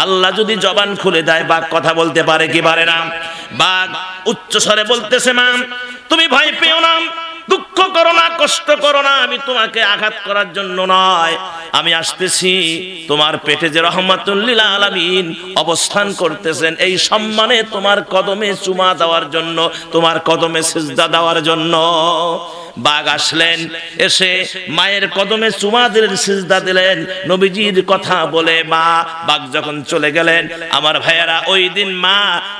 আল্লাহ যদি জবান খুলে দেয় বাঘ কথা বলতে পারে কি পারে না? বাঘ উচ্চ স্বরে বলতেছে, মা তুমি ভয় পেও না, দুঃখ করো না, কষ্ট করো না, আমি তোমাকে আঘাত করার জন্য নয়, আমি আসতেছি তোমার পেটে যে রহমাতুল লিল আলামিন অবস্থান করতেছেন এই সম্মানে তোমার কদমে চুমা দেওয়ার জন্য, তোমার কদমে সিজদা দেওয়ার জন্য। বাঘ আসলেন, এসে মায়ের কদমে চুমা দিলেন, সিজদা দিলেন, নবীজির কথা বলে মা বাঘ যখন চলে গেলেন, আমার ভাইয়েরা ওই দিন মা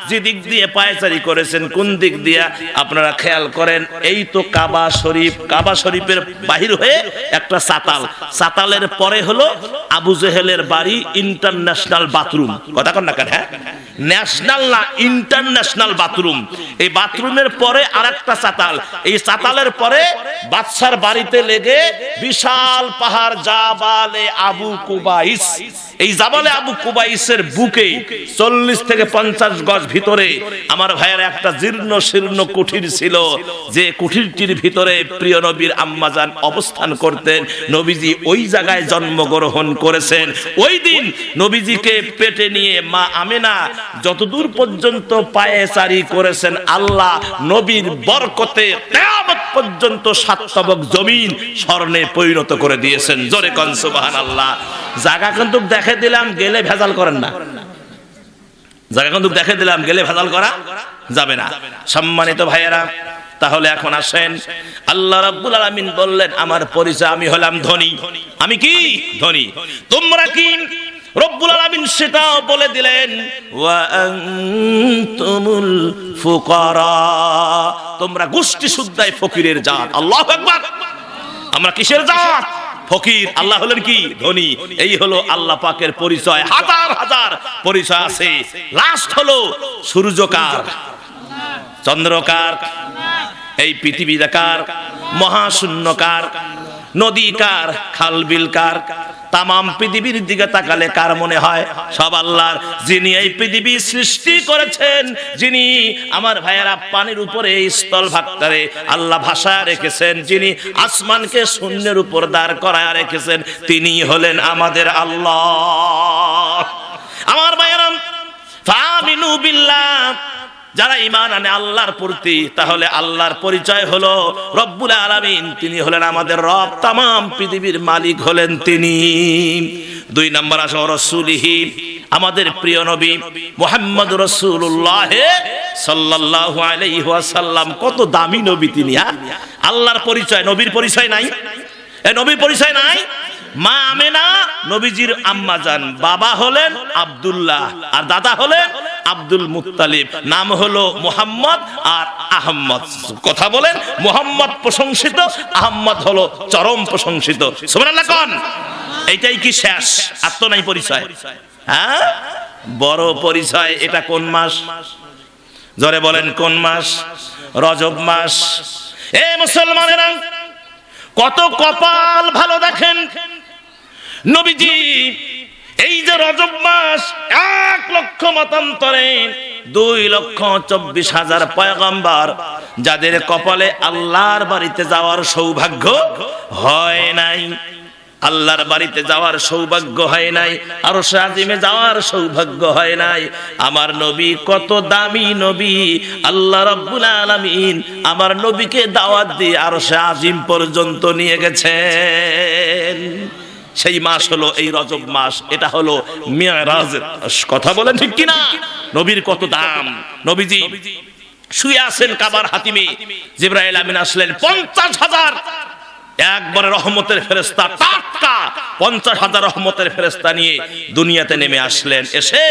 যে দিক দিয়ে পায়চারি করেছেন, কোন দিক দিয়ে আপনারা খেয়াল করেন, এই তো কাবা শরীফ, কাবা শরীফের বাহির হয়ে একটা চাতাল, চাতালের পরে হলো আবু জেহেলের বাড়ি, ইন্টারন্যাশনাল বাথরুম, কথা কন না কেন? হ্যাঁ, ন্যাশনাল না ইন্টারন্যাশনাল বাথরুম। এই বাথরুমের পরে আরেকটা চাতাল, এই চাতালের পরে বাদশার বাড়িতে লেগে বিশাল পাহাড় জাবালে আবু কুবাইস। এই জাবালে আবু কুবাইসের বুকে 40 থেকে 50 গজ ভিতরে আমার ভাইয়ের একটা জীর্ণ শীর্ণ কুঠির ছিল, যে কুঠিরটির ভিতরে প্রিয় নবীর আম্মাজান অবস্থান করতেন। নবীজি ওই জায়গায় জন্মগ্রহণ করেছেন। ওই দিন নবীজিকে পেটে নিয়ে মা আমেনা যতদূর পর্যন্ত পায়চারি করেছেন, আল্লাহ নবীর বরকতে কিয়ামত পর্যন্ত 7 তবক জমিন স্বর্ণে পরিণত করে দিয়েছেন। জোরে কোন সুবহানাল্লাহ। জায়গা কিন্তু দেখে দিলাম, গেলে ভেজাল করেন না। জায়গা কিন্তু দেখে দিলাম, গেলে ভেজাল করা যাবে না। সম্মানিত ভাইয়েরা, তাহলে এখন আসেন, আল্লাহ রাব্বুল আলামিন বললেন আমার পরিচয়, আমি হলাম ধনী। আমি কি? ধনী। তোমরা কি? রব্বুল আলামিন সেটাও বলে দিলেন, ওয়া আনতুমুল ফুকারা, তোমরা গোষ্ঠী শুদ্ধায় ফকিরের জাত। আল্লাহু আকবার। আমরা কিসের জাত? ফকির। আল্লাহ হলেন কি? ধনী। এই হলো আল্লাহ পাকের পরিচয়। হাজার হাজার পরিচয় আছে। লাস্ট হলো সূর্যকার, চন্দ্রকার, এই পৃথিবীকার, মহাশূন্যকার, নদীকার, খালবিলকার। তামাম পৃথিবীর দিকে তাকালে কার মনে হয়? সব আল্লাহর। যিনি এই পৃথিবী সৃষ্টি করেছেন, যিনি আমার ভাইয়েরা পানির উপরে স্থল ভাগটারে আল্লাহ ভাষায় রেখেছেন, যিনি আসমানকে শূন্যের উপর দাঁড় করায় রেখেছেন, তিনি হলেন আমাদের আল্লাহ। আমার ভাইয়েরা, ফামিনু বিল্লাহ, যারা ঈমান আনে আল্লাহর প্রতি, তাহলে আল্লাহর পরিচয় হলো রব্বুল আলামিন, তিনি হলেন আমাদের রব, তামাম পৃথিবীর মালিক হলেন তিনি। 2 নম্বর আসে রাসূলিহি, আমাদের প্রিয় নবী মুহাম্মদ রাসূলুল্লাহ সাল্লাল্লাহু আলাইহি ওয়াসাল্লাম। কত দামি নবী তিনি। হ্যাঁ, আল্লাহর পরিচয়, নবীর পরিচয় নাই। এই নবীর পরিচয় নাই। মা আমেনা নবীজির আম্মা জান, বাবা হলেন আব্দুল্লাহ আর দাদা হলেন আব্দুল মুত্তালিব। নাম হলো মুহাম্মদ আর আহমদ। কথা বলেন, মুহাম্মদ প্রশংসিত, আহমদ হলো চরম প্রশংসিত। সুবহানাল্লাহ কোন? এইটাই কি শেষ? আর তো নাই পরিচয়। হ্যাঁ, বড় পরিচয়। এটা কোন মাস? জোরে বলেন, কোন মাস? রজব মাস। এ মুসলমানেরা, কত কপাল ভালো দেখেন, নবীজি এই যে রজব মাস 1 লক্ষ মতান্তরে 2,24,000 পয়গম্বর, যাদের কপালে আল্লাহর বাড়িতে যাওয়ার সৌভাগ্য হয় নাই, আল্লাহর বাড়িতে যাওয়ার সৌভাগ্য হয় নাই, আরশে আজিমে যাওয়ার সৌভাগ্য হয় নাই। আমার নবী কত দামি নবী, আল্লাহ রাব্বুল আলামিন আমার নবীকে দাওয়াত দিয়ে আরশে আজিম পর্যন্ত নিয়ে গেছেন। সেই মাস হলো এই রজব মাস। এটা হলো মিরাজের। কথা বলেন ঠিক কিনা? নবীর কত দাম। নবীজি শুয়ে আছেন কাবার হাতিমে, জিবরাইল আমিন আসলেন, 50,000 একবারে রহমতের ফেরেশতা, টাটকা 50,000 রহমতের ফেরেশতা নিয়ে দুনিয়াতে নেমে আসলেন। এসে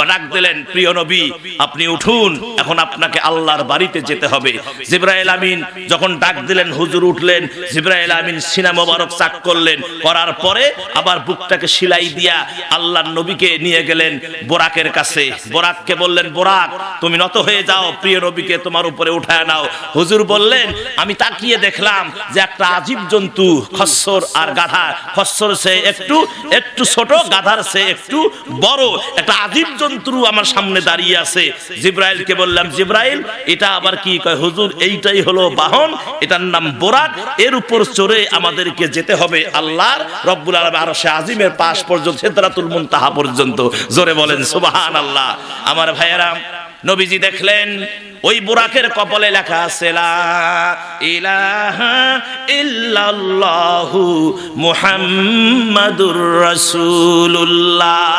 ডাক দিলেন, প্রিয় নবী আপনি উঠুন, এখন আপনাকে আল্লাহর বাড়িতে যেতে হবে। জিবরাইল আমিন যখন ডাক দিলেন, হুজুর উঠলেন। জিবরাইল আমিন সিনা মোবারক চাক করলেন, করার পরে আবার বুকটাকে সেলাই দিয়া আল্লাহর নবীকে নিয়ে গেলেন বোরাকের কাছে। বোরাককে বললেন, বোরাক তুমি নত হয়ে যাও, প্রিয় নবীকে তোমার উপরে উঠায় নাও। হুজুর বললেন, আমি তাকিয়ে দেখলাম যে একটা আজীব জন্তু, খচ্চর আর গাধা, খচ্চর সে একটু ছোট, গাধার সে একটু বড়, একটা আজীব জীবজন্তু আমার সামনে দাঁড়িয়ে আছে। জিব্রাইলকে বললাম, জিব্রাইল এটা আবার কি কয়? হুজুর এইটাই হলো বাহন, এটার নাম বোরাক, এর উপর চড়ে আমাদেরকে যেতে হবে আল্লাহর রব্বুল আলামিন আরশে আজিমের পাশ পর্যন্ত, সিদরাতুল মুনতাহা পর্যন্ত। জোরে বলেন সুবহানাল্লাহ। আমার ভাইয়েরা, নবীজি দেখলেন ওই বুরাকের কপালে লেখা আছে লা ইলাহা ইল্লাল্লাহু মুহাম্মাদুর রাসূলুল্লাহ।